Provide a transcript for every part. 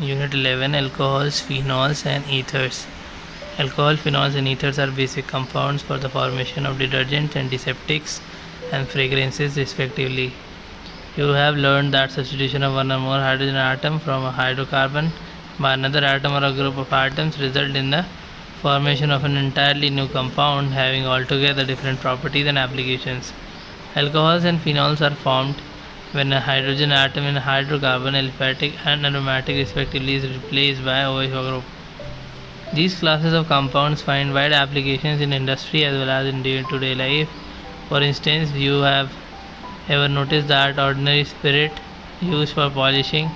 Unit 11, Alcohols, Phenols and Ethers. Alcohol, phenols and ethers are basic compounds for the formation of detergents, antiseptics and fragrances respectively. You have learned that substitution of one or more hydrogen atom from a hydrocarbon by another atom or a group of atoms result in the formation of an entirely new compound having altogether different properties and applications. Alcohols and phenols are formed when a hydrogen atom in a hydrocarbon, aliphatic and aromatic respectively is replaced by OH group. These classes of compounds find wide applications in industry as well as in day-to-day life. For instance, you have ever noticed that ordinary spirit used for polishing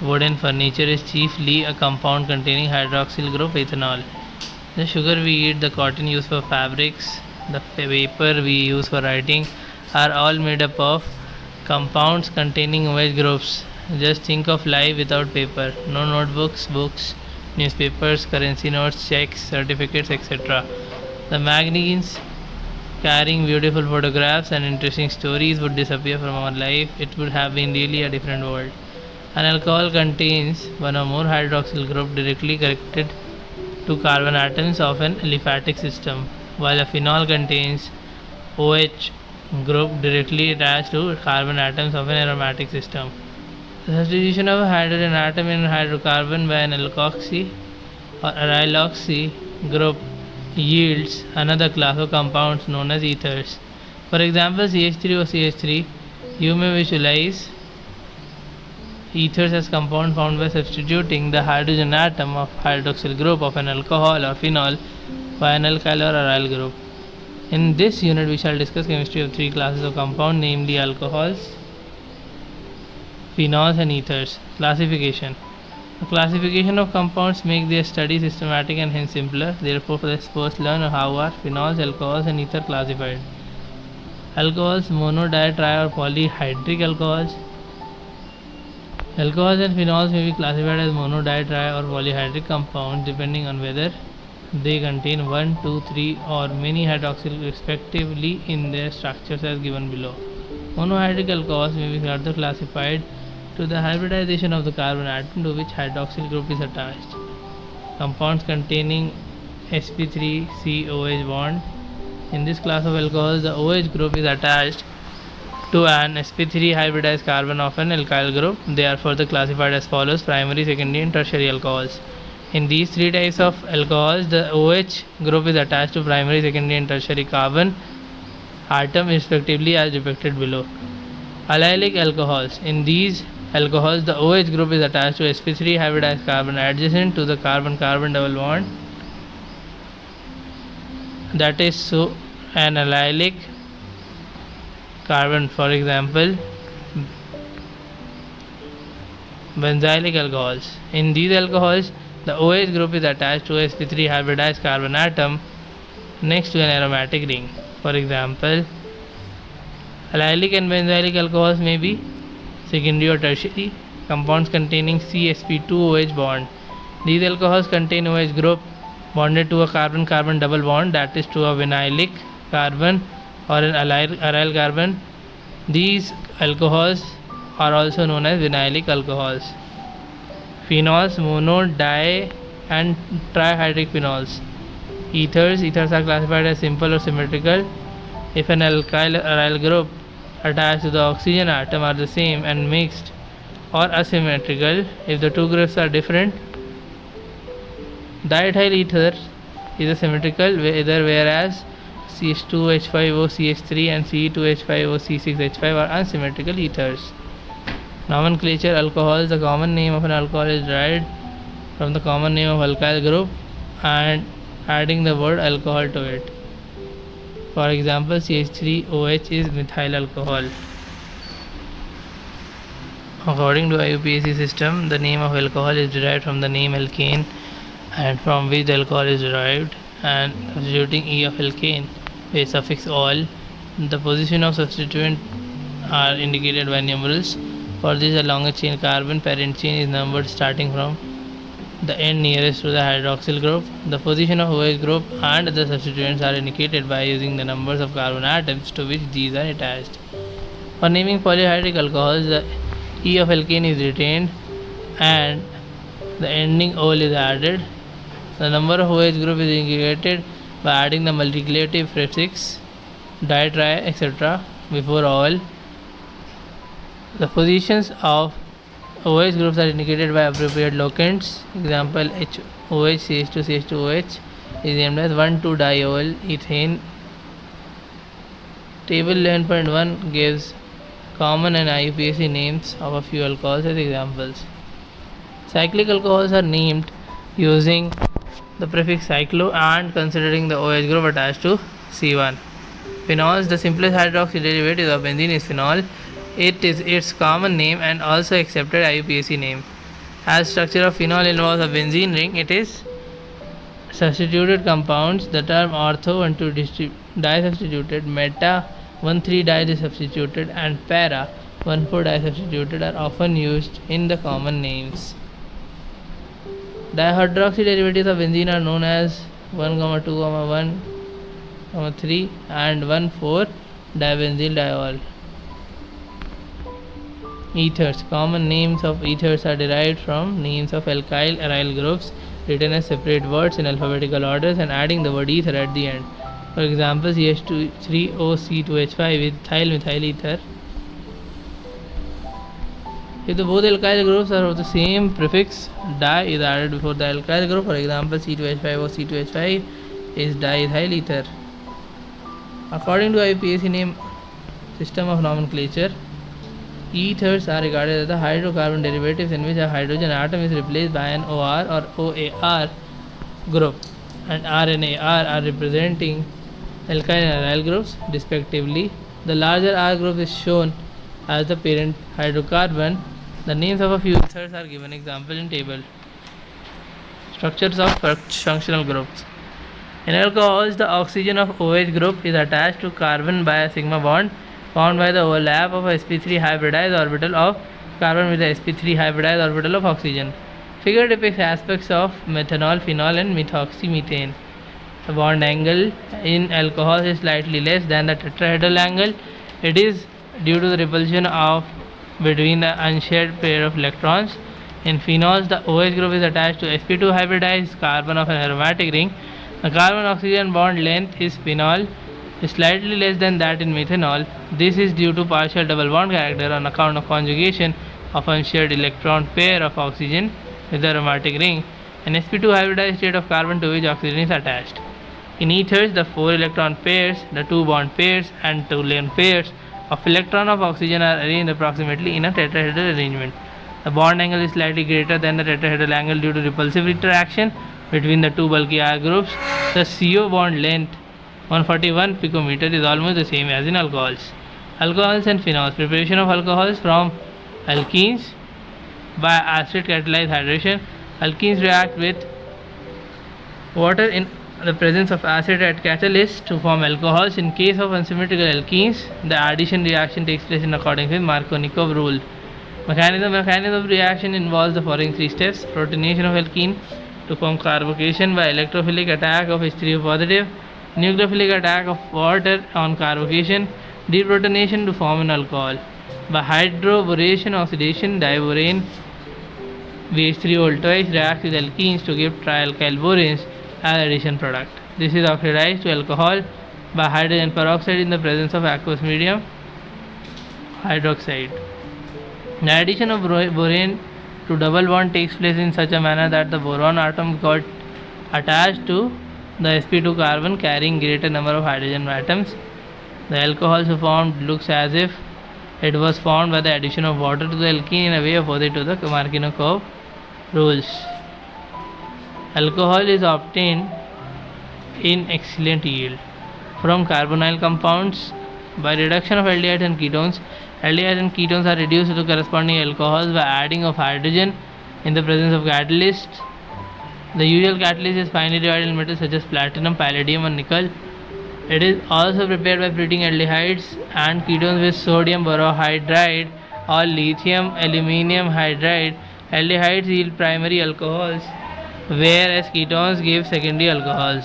wooden furniture is chiefly a compound containing hydroxyl group ethanol. The sugar we eat, the cotton used for fabrics, the paper we use for writing are all made up of compounds containing OH groups. Just think of life without paper. No notebooks, books, newspapers, currency notes, checks, certificates, etc. The magazines carrying beautiful photographs and interesting stories would disappear from our life. It would have been really a different world. An alcohol contains one or more hydroxyl group directly connected to carbon atoms of an aliphatic system, while a phenol contains OH group directly attached to carbon atoms of an aromatic system. The substitution of a hydrogen atom in a hydrocarbon by an alkoxy or aryloxy group yields another class of compounds known as ethers. For example, CH3 or CH3, you may visualize ethers as compound formed by substituting the hydrogen atom of hydroxyl group of an alcohol or phenol by an alkyl or aryl group. In this unit, we shall discuss chemistry of three classes of compound, namely alcohols, phenols and ethers. Classification. The classification of compounds make their study systematic and hence simpler. Therefore, let's first learn how are phenols, alcohols and ether classified. Alcohols, mono, di, tri or polyhydric alcohols. Alcohols and phenols may be classified as mono, di, tri or polyhydric compounds depending on whether they contain 1, 2, 3 or many hydroxyl respectively in their structures as given below. Monohydric alcohols may be further classified to the hybridization of the carbon atom to which hydroxyl group is attached. Compounds containing sp3-COH bond. In this class of alcohols, the OH group is attached to an sp3 hybridized carbon of an alkyl group. They are further classified as follows: primary, secondary and tertiary alcohols. In these three types of alcohols, the OH group is attached to primary, secondary and tertiary carbon atom respectively as depicted below. Allylic alcohols. In these alcohols, the OH group is attached to sp3 hybridized carbon adjacent to the carbon-carbon double bond. That is so an allylic carbon. For example, benzylic alcohols. In these alcohols, the OH group is attached to a sp3 hybridized carbon atom next to an aromatic ring. For example, allylic and benzylic alcohols may be secondary or tertiary compounds containing CsP2OH bond. These alcohols contain OH group bonded to a carbon-carbon double bond, that is to a vinylic carbon or an aryl carbon. These alcohols are also known as vinylic alcohols. Phenols, mono, di and trihydric phenols. Ethers are classified as simple or symmetrical if an alkyl aryl group attached to the oxygen atom are the same and mixed, or asymmetrical if the two groups are different. Diethyl ether is a symmetrical either, whereas CH2H5O CH3 and Ce2H5O C6H5 are unsymmetrical ethers. Nomenclature. Alcohols. The common name of an alcohol is derived from the common name of alkyl group and adding the word alcohol to it. For example, CH3OH is methyl alcohol. According to IUPAC system, the name of alcohol is derived from the name alkane and from which the alcohol is derived, and substituting E of alkane with suffix -ol. The position of substituent are indicated by numerals. For this, a longer chain carbon parent chain is numbered starting from the end nearest to the hydroxyl group. The position of OH group and the substituents are indicated by using the numbers of carbon atoms to which these are attached. For naming polyhydric alcohols, the E of alkane is retained and the ending ol is added. The number of OH group is indicated by adding the multiplicative prefix di, tri, etc. before all. The positions of OH groups are indicated by appropriate locants. Example HOH CH2 CH2OH is named as 1,2-diol ethane. Table 11.1 gives common and IUPAC names of a few alcohols as examples. Cyclic alcohols are named using the prefix cyclo and considering the OH group attached to C1. Phenols, the simplest hydroxy derivative of benzene is phenol. It is its common name and also accepted IUPAC name. As structure of phenol involves a benzene ring, it is substituted compounds. The term ortho 1,2 disubstituted, meta 1,3 disubstituted, and para 1,4 disubstituted are often used in the common names. Dihydroxy derivatives of benzene are known as 1, 2, 1, 3 and 1,4 dibenzyl diol. Ethers. Common names of ethers are derived from names of alkyl aryl groups written as separate words in alphabetical orders and adding the word ether at the end. For example, CH3OC2H5 with ethyl methyl ether. If the both alkyl groups are of the same prefix, di is added before the alkyl group. For example, C2H5 or C2H5 is diethyl ether. According to IUPAC name system of nomenclature, ethers are regarded as the hydrocarbon derivatives in which a hydrogen atom is replaced by an OR or OAR group, and R and AR are representing alkyl and aryl groups respectively. The larger R group is shown as the parent hydrocarbon. The names of a few ethers are given example in table. Structures of functional groups. In alcohols, the oxygen of OH group is attached to carbon by a sigma bond formed by the overlap of a sp3 hybridized orbital of carbon with the sp3 hybridized orbital of oxygen. Figure depicts aspects of methanol, phenol and methoxymethane. The bond angle in alcohols is slightly less than the tetrahedral angle. It is due to the repulsion of between the unshared pair of electrons. In phenols, the OH group is attached to sp2 hybridized carbon of an aromatic ring. The carbon-oxygen bond length is phenol is slightly less than that in methanol. This is due to partial double bond character on account of conjugation of unshared electron pair of oxygen with the aromatic ring. An sp2 hybridized state of carbon to which oxygen is attached. In ethers, the 4 electron pairs, the 2 bond pairs and 2 lone pairs of electron of oxygen are arranged approximately in a tetrahedral arrangement. The bond angle is slightly greater than the tetrahedral angle due to repulsive interaction between the two bulky R groups. The CO bond length 141 picometer is almost the same as in alcohols. Alcohols and phenols. Preparation of alcohols from alkenes by acid catalyzed hydration. Alkenes react with water in the presence of acid at catalyst to form alcohols. In case of unsymmetrical alkenes, the addition reaction takes place in accordance with Markovnikov rule. Mechanism of reaction involves the following 3 steps: protonation of alkene to form carbocation by electrophilic attack of H3O positive, nucleophilic attack of water on carbocation, deprotonation to form an alcohol. By hydroboration oxidation, diborane BH3O twice reacts with alkenes to give trialkyl boranes as addition product. This is oxidized to alcohol by hydrogen peroxide in the presence of aqueous medium hydroxide. The addition of borane to double bond takes place in such a manner that the boron atom got attached to the sp2 carbon carrying greater number of hydrogen atoms. The alcohol so formed looks as if it was formed by the addition of water to the alkene in a way opposite to the Markovnikov rules. Alcohol is obtained in excellent yield from carbonyl compounds by reduction of aldehydes and ketones. Aldehydes and ketones are reduced to corresponding alcohols by adding of hydrogen in the presence of catalyst. The usual catalyst is finely divided metals such as platinum, palladium and nickel. It is also prepared by treating aldehydes and ketones with sodium borohydride or lithium aluminium hydride. Aldehydes yield primary alcohols, whereas ketones give secondary alcohols.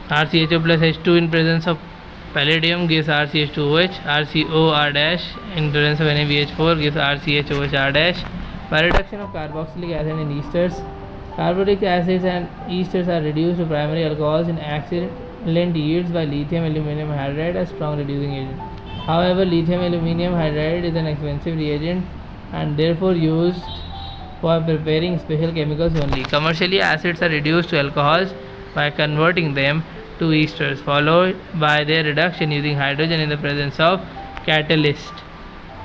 RCHO plus H2 in presence of palladium gives RCH2OH. RCOR dash in presence of NaBH4 gives RCHOHR dash. By reduction of carboxylic acid in esters, carbonic acids and esters are reduced to primary alcohols in excellent yields by lithium aluminum hydride, a strong reducing agent. However, lithium aluminum hydride is an expensive reagent and therefore used for preparing special chemicals only. Commercially, acids are reduced to alcohols by converting them to esters, followed by their reduction using hydrogen in the presence of catalyst.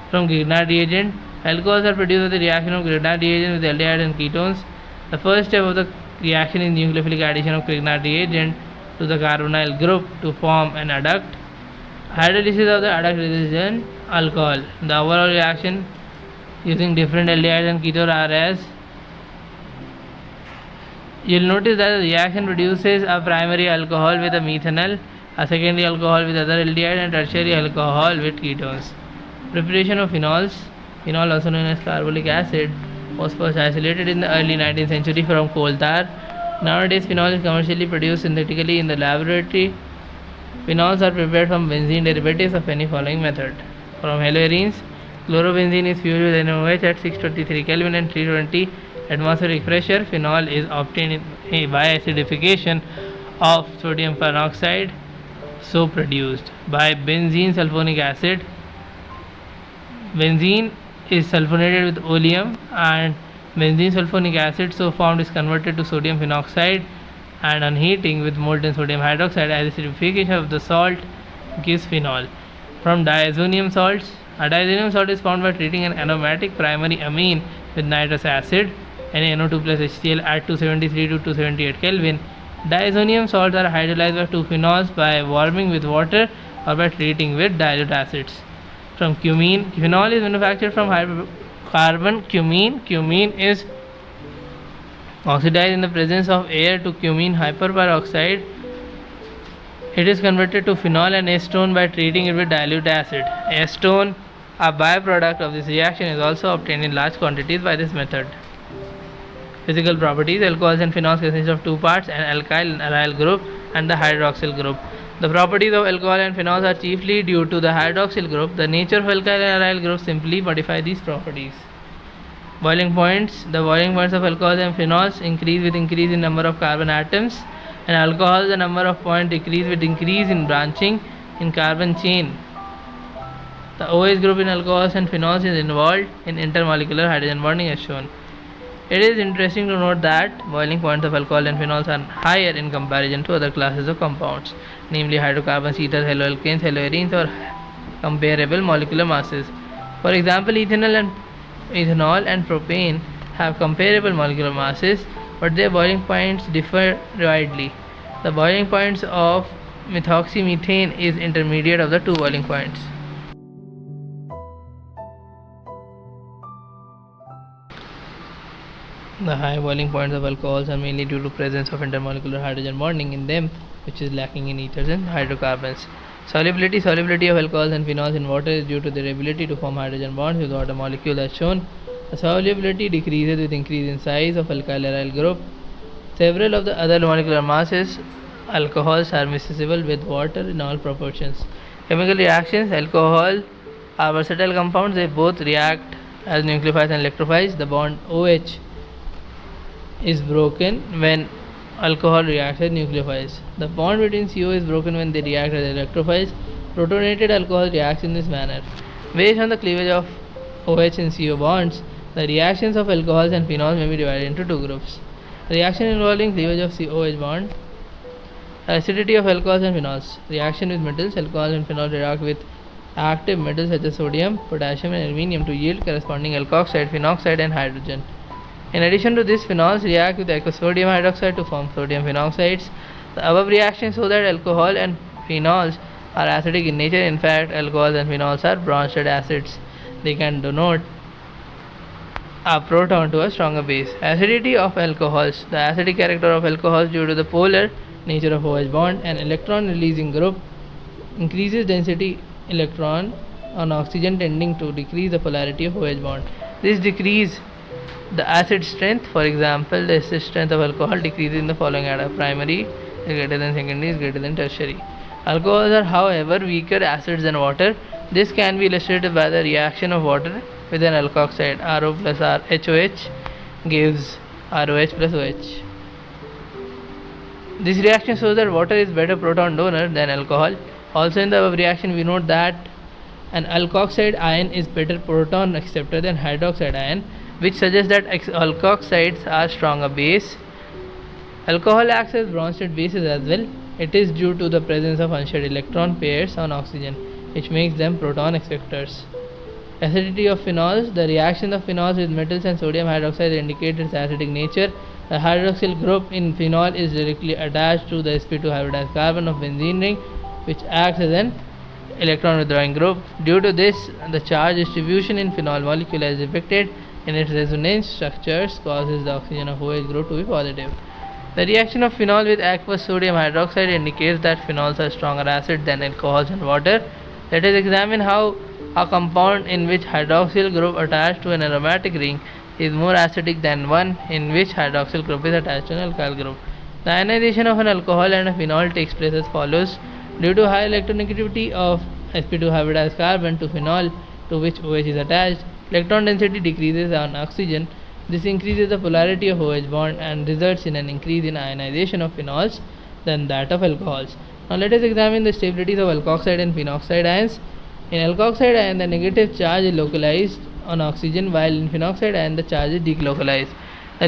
From Grignard reagent, alcohols are produced with the reaction of Grignard reagent with aldehyde and ketones. The first step of the reaction is nucleophilic addition of Grignard reagent to the carbonyl group to form an adduct. Hydrolysis of the adduct results in alcohol. The overall reaction using different aldehydes and ketones are as you'll notice that the reaction produces a primary alcohol with a methanol, a secondary alcohol with other aldehyde, and tertiary alcohol with ketones. Preparation of phenols, phenol also known as carbolic acid, was first isolated in the early 19th century from coal tar. Nowadays, phenol is commercially produced synthetically in the laboratory. Phenols are prepared from benzene derivatives of any following method. From haloarenes, chlorobenzene is fused with NaOH at 623 Kelvin and 320 atmospheric pressure. Phenol is obtained by acidification of sodium peroxide, so produced by benzene sulfonic acid. Benzene is sulfonated with oleum and benzene sulfonic acid so formed is converted to sodium phenoxide, and on heating with molten sodium hydroxide, acidification of the salt gives phenol. From diazonium salts, a diazonium salt is formed by treating an aromatic primary amine with nitrous acid, NaNO2 plus HCl at 273 to 278 Kelvin. Diazonium salts are hydrolyzed by 2 phenols by warming with water or by treating with dilute acids. From cumene, phenol is manufactured from carbon cumene. Cumene is oxidized in the presence of air to cumene hyperperoxide. It is converted to phenol and acetone by treating it with dilute acid. Acetone, a byproduct of this reaction, is also obtained in large quantities by this method. Physical properties: alcohols and phenols consist of two parts, an alkyl and aryl group and the hydroxyl group. The properties of alcohol and phenols are chiefly due to the hydroxyl group. The nature of alkyl and aryl groups simply modify these properties. Boiling points: the boiling points of alcohols and phenols increase with increase in number of carbon atoms. In alcohol, the number of points decrease with increase in branching in carbon chain. The OH group in alcohols and phenols is involved in intermolecular hydrogen bonding as shown. It is interesting to note that boiling points of alcohol and phenols are higher in comparison to other classes of compounds, namely hydrocarbons, ethers, haloalkanes, haloarenes, or comparable molecular masses. For example, ethanol and propane have comparable molecular masses, but their boiling points differ widely. The boiling points of methoxymethane is intermediate of the two boiling points. The high boiling points of alcohols are mainly due to presence of intermolecular hydrogen bonding in them, which is lacking in ethers and hydrocarbons. Solubility of alcohols and phenols in water is due to their ability to form hydrogen bonds with water molecules as shown. The solubility decreases with increase in size of alkyl aryl group. Several of the other molecular masses alcohols are miscible with water in all proportions. Chemical reactions: alcohol are versatile compounds. They both react as nucleophiles and electrophiles. The bond OH is broken when alcohol reacts as nucleophiles. The bond between CO is broken when they react as electrophiles. Protonated alcohol reacts in this manner. Based on the cleavage of OH and CO bonds, the reactions of alcohols and phenols may be divided into two groups. Reaction involving cleavage of COH bond. Acidity of alcohols and phenols. Reaction with metals. Alcohols and phenols react with active metals such as sodium, potassium, and aluminium to yield corresponding alkoxide, phenoxide, and hydrogen. In addition to this, phenols react with sodium hydroxide to form sodium phenoxides. The above reactions show that alcohol and phenols are acidic in nature. In fact, alcohols and phenols are branched acids. They can denote a proton to a stronger base. Acidity of alcohols. The acidic character of alcohols due to the polar nature of OH bond and electron releasing group increases density electron on oxygen, tending to decrease the polarity of OH bond. This decreases the acid strength. For example, the acid strength of alcohol decreases in the following order: primary is greater than secondary is greater than tertiary. Alcohols are, however, weaker acids than water. This can be illustrated by the reaction of water with an alkoxide. RO plus HOH gives ROH plus OH. This reaction shows that water is better proton donor than alcohol. Also in the above reaction we note that an alkoxide ion is better proton acceptor than hydroxide ion, which suggests that alkoxides are stronger base. Alcohol acts as Bronsted bases as well. It is due to the presence of unshared electron pairs on oxygen, which makes them proton acceptors. Acidity of phenols. The reaction of phenols with metals and sodium hydroxide indicates its acidic nature. The hydroxyl group in phenol is directly attached to the sp2 hybridized carbon of benzene ring, which acts as an electron withdrawing group. Due to this, the charge distribution in phenol molecule as depicted in its resonance structures causes the oxygen of OH group to be positive. The reaction of phenol with aqueous sodium hydroxide indicates that phenols are stronger acid than alcohols and water. Let us examine how a compound in which hydroxyl group attached to an aromatic ring is more acidic than one in which hydroxyl group is attached to an alkyl group. The ionization of an alcohol and a phenol takes place as follows. Due to high electronegativity of sp2 hybridized carbon to phenol to which OH is attached, electron density decreases on oxygen. This increases the polarity of OH bond and results in an increase in ionization of phenols than that of alcohols. Now let us examine the stabilities of alkoxide and phenoxide ions. In alkoxide ion, the negative charge is localized on oxygen, while in phenoxide ion the charge is delocalized. The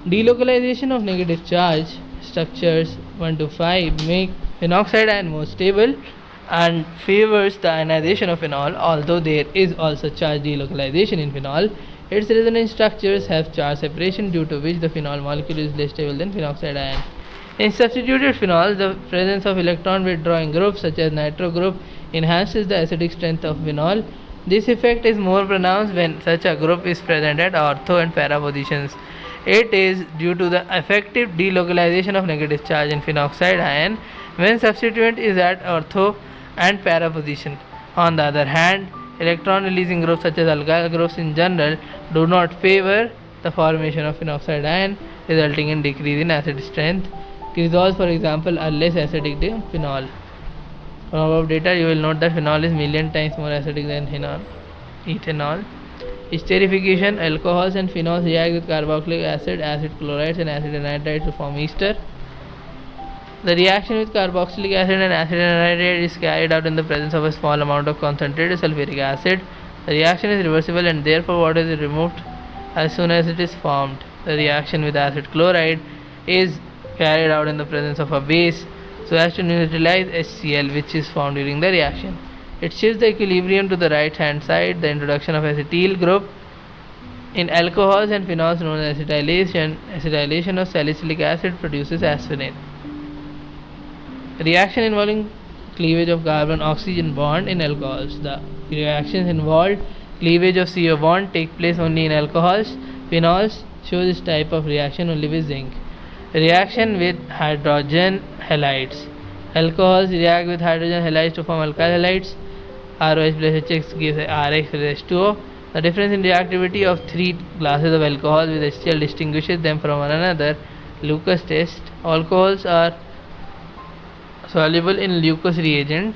delocalization of negative charge structures 1 to 5 make phenoxide ion more stable and favors the ionization of phenol. Although there is also charge delocalization in phenol, its resonance structures have charge separation, due to which the phenol molecule is less stable than phenoxide ion. In substituted phenols, the presence of electron withdrawing groups such as nitro group enhances the acidic strength of phenol. This effect is more pronounced when such a group is present at ortho and para positions. It is due to the effective delocalization of negative charge in phenoxide ion when substituent is at ortho and para position. On the other hand, electron releasing groups such as alkyl groups in general do not favor the formation of phenoxide ion, resulting in decrease in acid strength. Grisols, for example, are less acidic than phenol. From above data, you will note that phenol is million times more acidic than ethanol. Esterification. Alcohols and phenols react with carboxylic acid, acid chlorides and acid anhydride to form ester. The reaction with carboxylic acid and acid anhydride is carried out in the presence of a small amount of concentrated sulfuric acid. The reaction is reversible and therefore water is removed as soon as it is formed. The reaction with acid chloride is carried out in the presence of a base so as to neutralize HCl, which is formed during the reaction. It shifts the equilibrium to the right hand side. The introduction of acetyl group in alcohols and phenols known as acetylation of salicylic acid produces aspirin. Reaction involving cleavage of carbon-oxygen bond in alcohols. The reactions involved cleavage of CO bond take place only in alcohols. Phenols show this type of reaction only with zinc. Reaction with hydrogen halides. Alcohols react with hydrogen halides to form alkyl halides. ROH plus HX gives RH plus H2O. The difference in reactivity of 3 classes of alcohol with HCl distinguishes them from one another. Lucas test. Alcohols are soluble in Lucas reagent,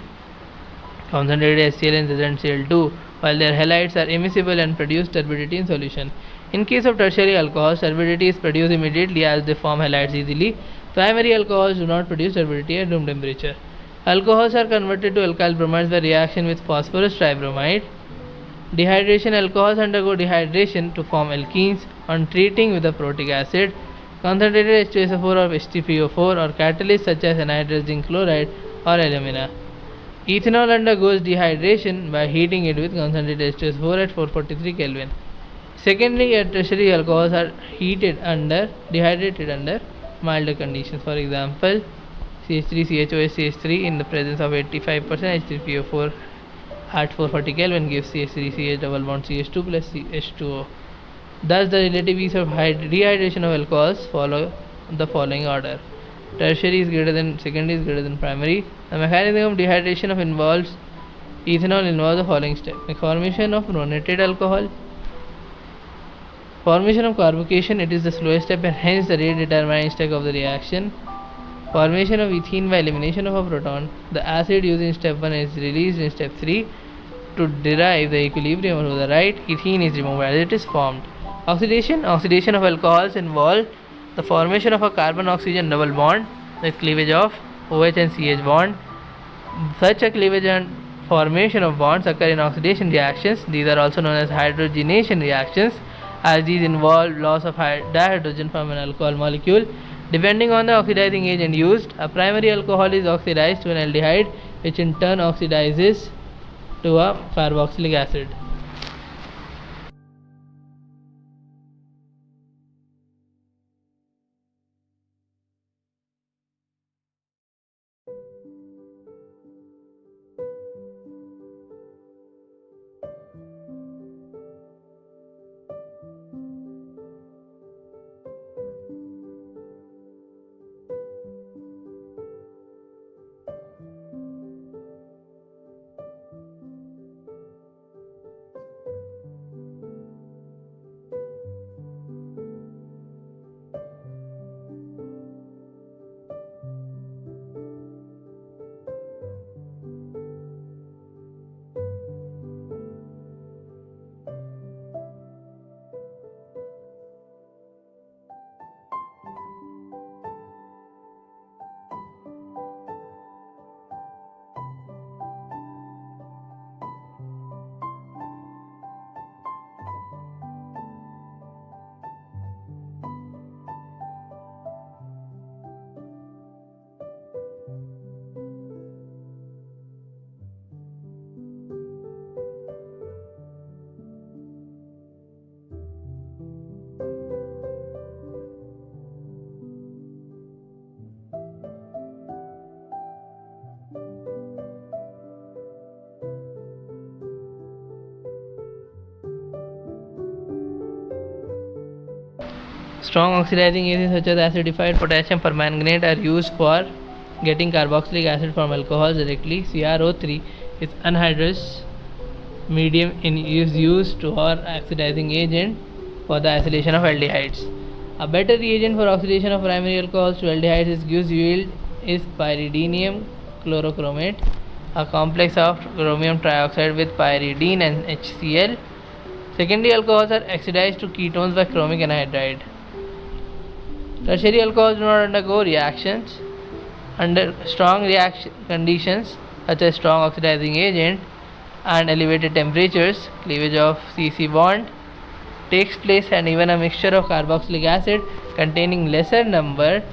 concentrated HCl and ZnCl2, while their halides are immiscible and produce turbidity in solution. In case of tertiary alcohols, turbidity is produced immediately as they form halides easily. Primary alcohols do not produce turbidity at room temperature. Alcohols are converted to alkyl bromides by reaction with phosphorus tribromide. Dehydration. Alcohols undergo dehydration to form alkenes on treating with a protic acid. Concentrated H2SO4 or H3PO4 or catalysts such as anhydrous zinc chloride or alumina. Ethanol undergoes dehydration by heating it with concentrated H2SO4 at 443 Kelvin. Secondary and tertiary alcohols are dehydrated under milder conditions. For example, CH3CHOH CH3 in the presence of 85% H3PO4 at 440 Kelvin gives CH3CH double bond CH2 plus H2O. Thus, the relative ease of dehydration of alcohols follow the following order. Tertiary is greater than secondary is greater than primary. The mechanism of dehydration involves ethanol involves the following step: formation of protonated alcohol, Formation of carbocation, it is the slowest step and hence the rate determining step of the reaction. Formation of ethene by elimination of a proton. The acid used in step 1 is released in step 3 to derive the equilibrium to the right. Ethene is removed as it is formed. Oxidation of alcohols involve the formation of a carbon-oxygen double bond, the cleavage of OH and CH bond. Such a cleavage and formation of bonds occur in oxidation reactions. These are also known as hydrogenation reactions, as these involve loss of dihydrogen from an alcohol molecule. Depending on the oxidizing agent used, a primary alcohol is oxidized to an aldehyde, which in turn oxidizes to a carboxylic acid. Strong oxidizing agents such as acidified potassium permanganate are used for getting carboxylic acid from alcohols directly. CrO3 is anhydrous medium is used to or oxidizing agent for the acylation of aldehydes. A better reagent for oxidation of primary alcohols to aldehydes is gives yield is pyridinium chlorochromate, a complex of chromium trioxide with pyridine and HCl. Secondary alcohols are oxidized to ketones by chromic anhydride. Tertiary alcohols do not undergo reactions under strong reaction conditions such as strong oxidizing agent and elevated temperatures. Cleavage of CC bond takes place and even a mixture of carboxylic acid containing lesser number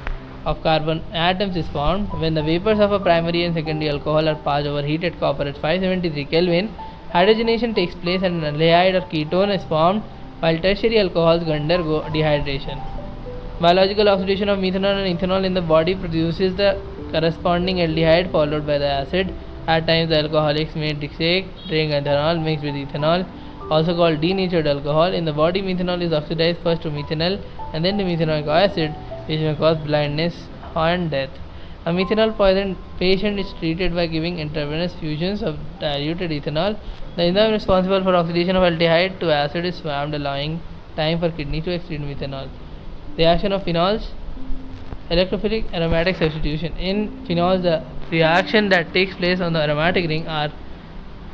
of carbon atoms is formed. When the vapors of a primary and secondary alcohol are passed over heated copper at 573 Kelvin, hydrogenation takes place and an aldehyde or ketone is formed, while tertiary alcohols undergo dehydration. Biological oxidation of methanol and ethanol in the body produces the corresponding aldehyde followed by the acid. At times the alcoholics may drink ethanol mixed with ethanol, also called denatured alcohol. In the body, methanol is oxidized first to methanol and then to methanoic acid, which may cause blindness and death. A methanol poisoned patient is treated by giving intravenous fusions of diluted ethanol. The enzyme responsible for oxidation of aldehyde to acid is swarmed, allowing time for kidney to excrete methanol. Reaction of phenols, electrophilic aromatic substitution. In phenols, the reaction that takes place on the aromatic ring are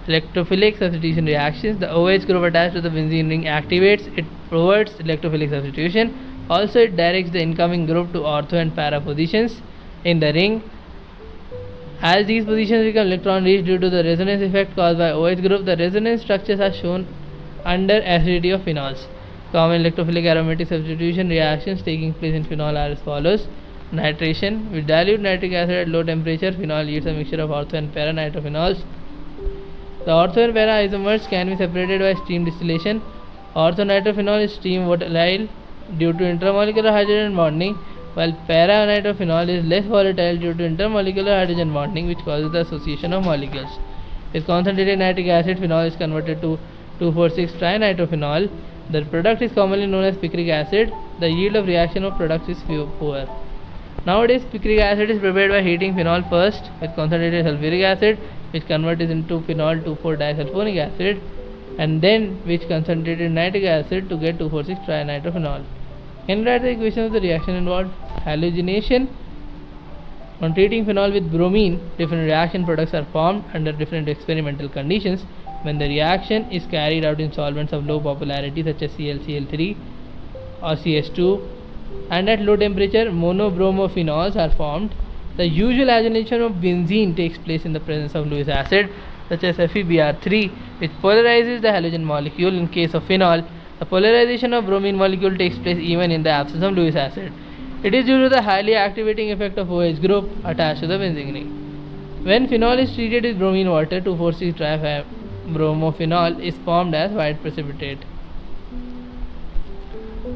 electrophilic substitution reactions. The OH group attached to the benzene ring activates it towards electrophilic substitution. Also, it directs the incoming group to ortho and para positions in the ring. As these positions become electron rich due to the resonance effect caused by OH group, the resonance structures are shown under acidity of phenols. Common electrophilic aromatic substitution reactions taking place in phenol are as follows. Nitration. With dilute nitric acid at low temperature, phenol yields a mixture of ortho and para nitrophenols. The ortho and para isomers can be separated by steam distillation. Ortho nitrophenol is steam volatile due to intermolecular hydrogen bonding, while para nitrophenol is less volatile due to intermolecular hydrogen bonding, which causes the association of molecules. With concentrated nitric acid, phenol is converted to 2,4,6 trinitrophenol. The product is commonly known as picric acid. The yield of reaction of products is poor. Nowadays, picric acid is prepared by heating phenol first with concentrated sulfuric acid, which converts into phenol 2,4-disulfonic acid. and then which concentrated nitric acid to get 2,4,6-trinitrophenol. Can you write the equation of the reaction involved? Halogenation. On treating phenol with bromine, different reaction products are formed under different experimental conditions. When the reaction is carried out in solvents of low polarity such as ClCl3 or CS2 and at low temperature monobromophenols are formed, the usual halogenation of benzene takes place in the presence of Lewis acid such as FeBr3, which polarizes the halogen molecule. In case of phenol, the polarization of bromine molecule takes place even in the absence of Lewis acid. It is due to the highly activating effect of OH group attached to the benzene ring. When phenol is treated with bromine water, 2,4,6-tribromophenols is formed as white precipitate.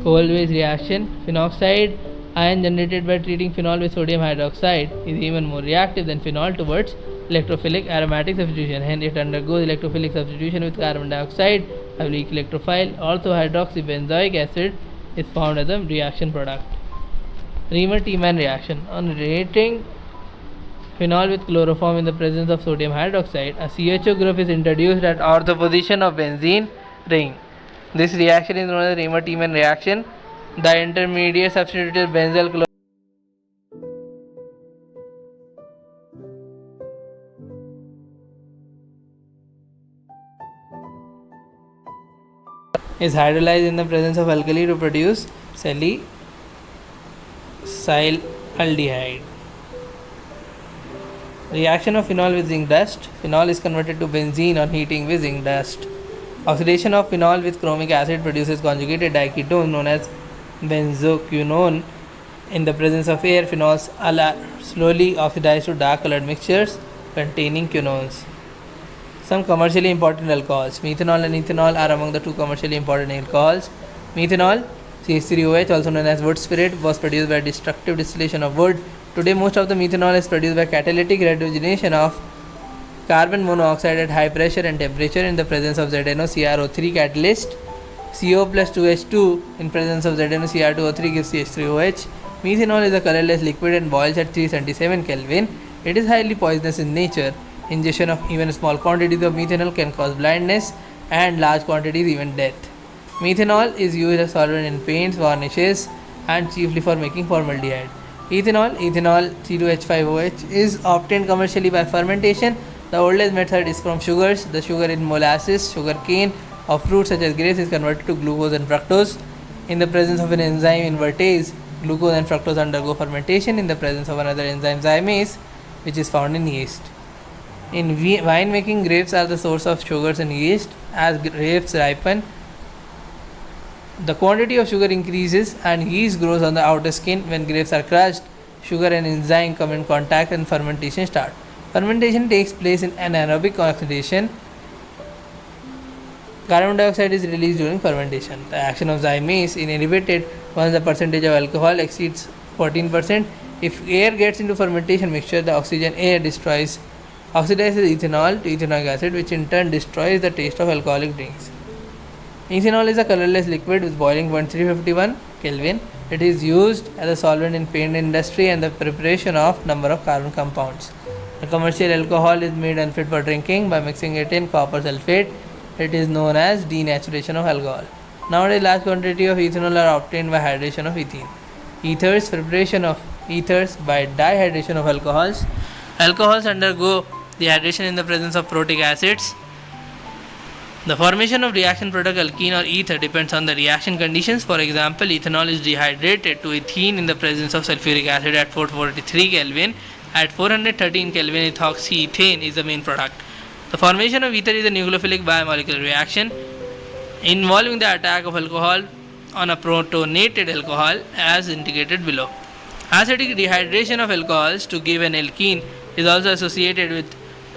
Kohlweiss reaction. Phenoxide ion generated by treating phenol with sodium hydroxide is even more reactive than phenol towards electrophilic aromatic substitution. Hence, it undergoes electrophilic substitution with carbon dioxide, a weak electrophile. Also, hydroxybenzoic acid is formed as a reaction product. Riemann-Tiemann reaction. On reacting phenol with chloroform in the presence of sodium hydroxide, a CHO group is introduced at ortho position of benzene ring. This reaction is known as Riemann-Tiemann reaction. The intermediate substituted benzyl chloride is hydrolyzed in the presence of alkali to produce salicylaldehyde. Reaction of phenol with zinc dust. Phenol is converted to benzene on heating with zinc dust. Oxidation of phenol with chromic acid produces conjugated diketone known as benzoquinone. In the presence of air, phenols are slowly oxidized to dark colored mixtures containing quinones. Some commercially important alcohols. Methanol and ethanol are among the two commercially important alcohols. Methanol, CH3OH, also known as wood spirit, was produced by destructive distillation of wood. Today, most of the methanol is produced by catalytic hydrogenation of carbon monoxide at high pressure and temperature in the presence of ZnOCrO3 catalyst. CO plus 2H2 in presence of ZnOCr2O3 gives CH3OH. Methanol is a colorless liquid and boils at 377 Kelvin. It is highly poisonous in nature. Ingestion of even small quantities of methanol can cause blindness and large quantities even death. Methanol is used as solvent in paints, varnishes and chiefly for making formaldehyde. Ethanol C2H5OH is obtained commercially by fermentation. The oldest method is from sugars. The sugar in molasses, sugar cane of fruits such as grapes is converted to glucose and fructose. In the presence of an enzyme invertase, glucose and fructose undergo fermentation in the presence of another enzyme zymase, which is found in yeast. In wine making, grapes are the source of sugars and yeast. As grapes ripen, the quantity of sugar increases and yeast grows on the outer skin. When grapes are crushed, sugar and enzyme come in contact and fermentation starts. Fermentation takes place in anaerobic oxidation. Carbon dioxide is released during fermentation. The action of zymase is inhibited once the percentage of alcohol exceeds 14%. If air gets into fermentation mixture, the oxygen air oxidizes ethanol to ethanoic acid, which in turn destroys the taste of alcoholic drinks. Ethanol is a colorless liquid with boiling point 351 Kelvin. It is used as a solvent in paint industry and the preparation of number of carbon compounds. The commercial alcohol is made unfit for drinking by mixing it in copper sulfate. It is known as denaturation of alcohol. Nowadays, large quantity of ethanol are obtained by hydration of ethene. Ethers, preparation of ethers by dihydration of alcohols. Alcohols undergo dehydration in the presence of protic acids. The formation of reaction product alkene or ether depends on the reaction conditions. For example, ethanol is dehydrated to ethene in the presence of sulfuric acid at 443 Kelvin. At 413 Kelvin, ethoxyethane is the main product. The formation of ether is a nucleophilic biomolecular reaction involving the attack of alcohol on a protonated alcohol as indicated below. Acidic dehydration of alcohols to give an alkene is also associated with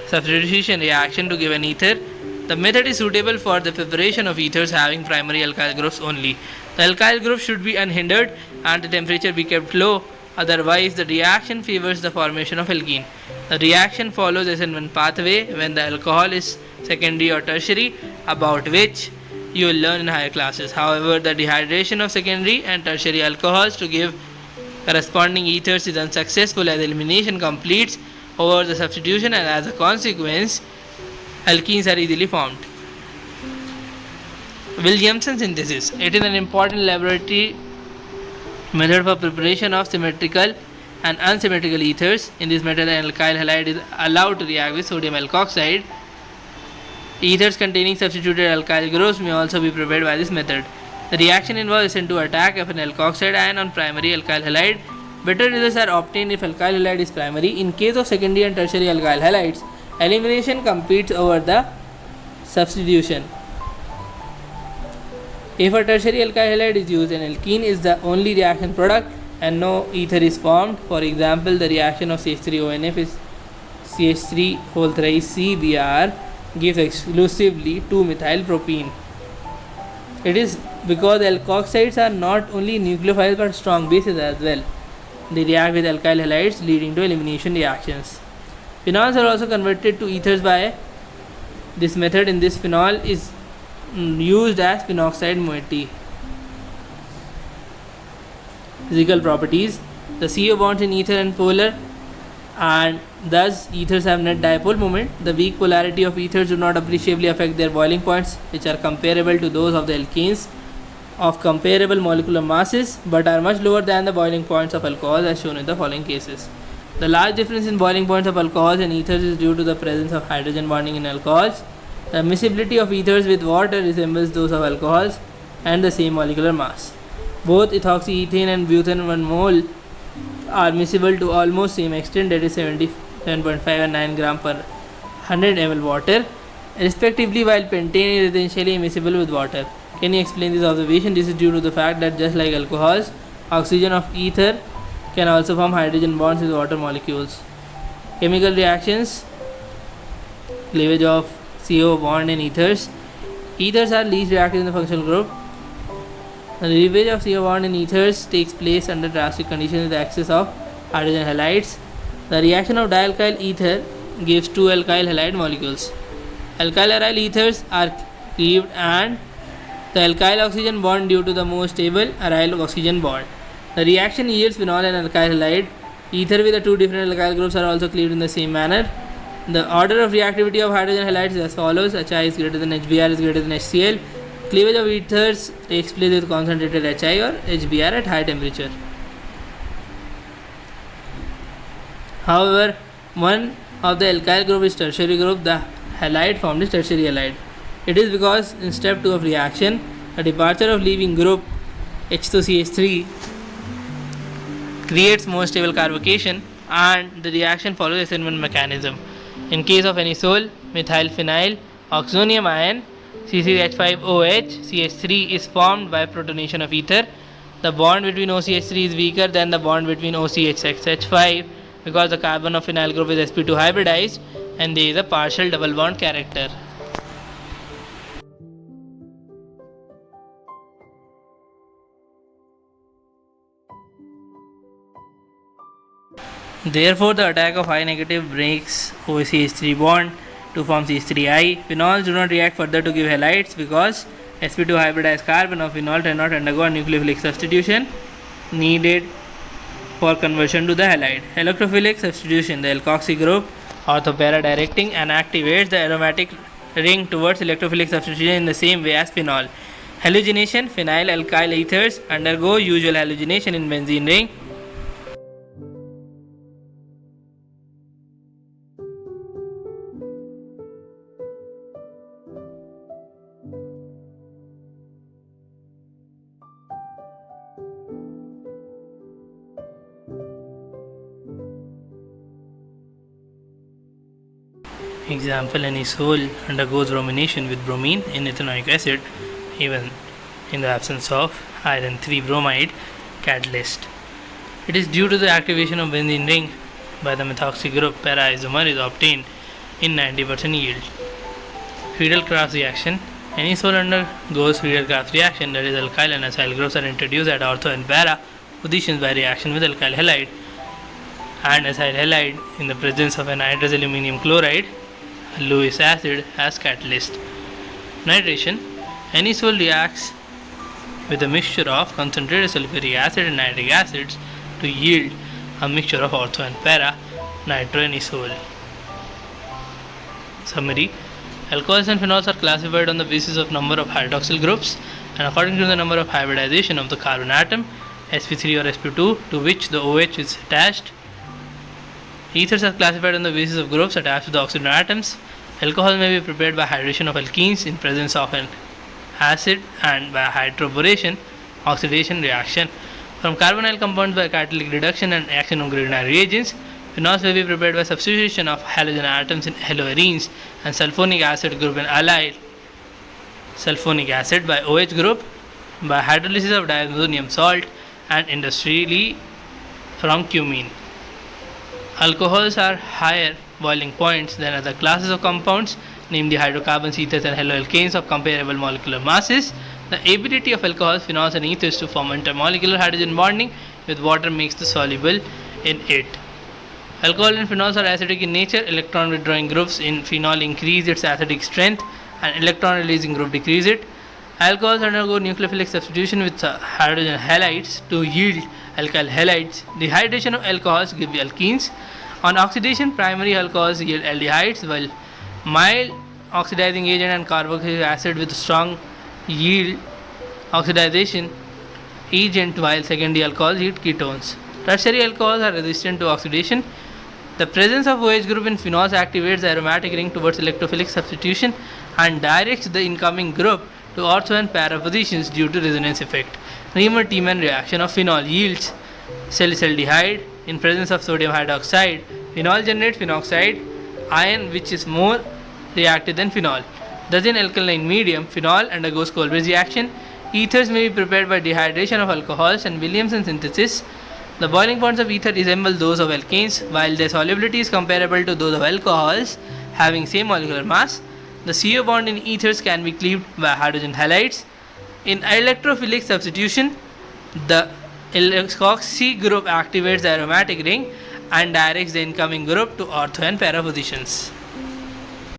substitution reaction to give an ether. The method is suitable for the preparation of ethers having primary alkyl groups only. The alkyl group should be unhindered and the temperature be kept low, otherwise the reaction favors the formation of alkene. The reaction follows SN1 pathway when the alcohol is secondary or tertiary, about which you will learn in higher classes. However, the dehydration of secondary and tertiary alcohols to give corresponding ethers is unsuccessful as elimination completes over the substitution, and as a consequence alkenes are easily formed. Williamson synthesis. It is an important laboratory method for preparation of symmetrical and unsymmetrical ethers. In this method, an alkyl halide is allowed to react with sodium alkoxide. Ethers containing substituted alkyl groups may also be prepared by this method. The reaction involves SN2 attack of an alkoxide ion on primary alkyl halide. Better results are obtained if alkyl halide is primary. In case of secondary and tertiary alkyl halides, elimination competes over the substitution. If a tertiary alkyl halide is used, an alkene is the only reaction product and no ether is formed. For example, the reaction of CH3ONF is CH3CBr gives exclusively 2-methylpropene. It is because alkoxides are not only nucleophiles but strong bases as well. They react with alkyl halides, leading to elimination reactions. Phenols are also converted to ethers by this method. In this, phenol is used as phenoxide moiety. Physical properties. The CO bonds in ether and polar, and thus ethers have net dipole moment. The weak polarity of ethers do not appreciably affect their boiling points, which are comparable to those of the alkenes of comparable molecular masses, but are much lower than the boiling points of alcohols, as shown in the following cases. The large difference in boiling points of alcohols and ethers is due to the presence of hydrogen bonding in alcohols. The miscibility of ethers with water resembles those of alcohols and the same molecular mass. Both ethoxyethane and butane 1 mole are miscible to almost same extent, that is 77.5 and 9 gram per 100 ml water, respectively, while pentane is essentially immiscible with water. Can you explain this observation? This is due to the fact that just like alcohols, oxygen of ether can also form hydrogen bonds with water molecules. Chemical reactions. Cleavage of CO bond in ethers. Ethers are least reactive in the functional group. The cleavage of CO bond in ethers takes place under drastic conditions with the excess of hydrogen halides. The reaction of dialkyl ether gives 2 alkyl halide molecules. Alkyl aryl ethers are cleaved and the alkyl oxygen bond due to the more stable aryl oxygen bond. The reaction yields phenol and alkyl halide. Ether with the 2 different alkyl groups are also cleaved in the same manner. The order of reactivity of hydrogen halides is as follows: HI is greater than HBr is greater than HCl. Cleavage of ethers takes place with concentrated HI or HBr at high temperature. However, one of the alkyl group is tertiary group. The halide formed is tertiary halide. It is because in step 2 of reaction, the departure of leaving group H2CH3 creates more stable carbocation and the reaction follows SN1 mechanism. In case of anisole, methylphenyl oxonium ion CCH5OH, CH3 is formed by protonation of ether. The bond between OCH3 is weaker than the bond between OCH6H5 because the carbon of phenyl group is sp2 hybridized and there is a partial double bond character. Therefore, the attack of I negative breaks OCH3 bond to form CH3I. Phenols do not react further to give halides because sp2 hybridized carbon of phenol cannot undergo a nucleophilic substitution needed for conversion to the halide. Electrophilic substitution. The alkoxy group orthopara directing and activates the aromatic ring towards electrophilic substitution in the same way as phenol. Halogenation. Phenyl alkyl ethers undergo usual halogenation in benzene ring. Example, anisole undergoes bromination with bromine in ethanoic acid even in the absence of iron 3 bromide catalyst. It is due to the activation of benzene ring by the methoxy group. Para isomer is obtained in 90% yield. Friedel-Crafts reaction. Anisole undergoes Friedel-Crafts reaction, that is alkyl and acyl groups are introduced at ortho and para positions by reaction with alkyl halide and acyl halide in the presence of anhydrous aluminum chloride, Lewis acid as catalyst. Nitration. Anisole reacts with a mixture of concentrated sulfuric acid and nitric acids to yield a mixture of ortho and para nitroanisole. Summary. Alcohols and phenols are classified on the basis of number of hydroxyl groups and according to the number of hybridization of the carbon atom, sp3 or sp2, to which the OH is attached. Ethers are classified on the basis of groups attached to the oxygen atoms. Alcohol may be prepared by hydration of alkenes in presence of an acid and by hydroboration oxidation reaction. From carbonyl compounds by catalytic reduction and action of Grignard reagents, phenols may be prepared by substitution of halogen atoms in haloarenes and sulfonic acid group in allyl sulfonic acid by OH group by hydrolysis of diammonium salt and industrially from cumene. Alcohols are higher boiling points than other classes of compounds, namely hydrocarbons, ethers, and haloalkanes of comparable molecular masses. The ability of alcohols, phenols, and ethers to form intermolecular hydrogen bonding with water makes them soluble in it. Alcohol and phenols are acidic in nature. Electron withdrawing groups in phenol increase its acidic strength, and electron releasing group decrease it. Alcohols undergo nucleophilic substitution with hydrogen halides to yield alkyl halides. Dehydration of alcohols gives alkenes. On oxidation, primary alcohols yield aldehydes, while mild oxidizing agent and carboxylic acid with strong yield oxidization agent, while secondary alcohols yield ketones. Tertiary alcohols are resistant to oxidation. The presence of OH group in phenols activates the aromatic ring towards electrophilic substitution and directs the incoming group to ortho and para positions due to resonance effect. Riemann-Tiemann reaction of phenol yields salicylaldehyde in presence of sodium hydroxide. Phenol generates phenoxide ion, which is more reactive than phenol. Thus, in alkaline medium, phenol undergoes Kolbe's reaction. Ethers may be prepared by dehydration of alcohols and Williamson synthesis. The boiling points of ether resemble those of alkanes, while their solubility is comparable to those of alcohols having same molecular mass. The CO bond in ethers can be cleaved by hydrogen halides. In electrophilic substitution, the alkoxy group activates the aromatic ring and directs the incoming group to ortho and para positions.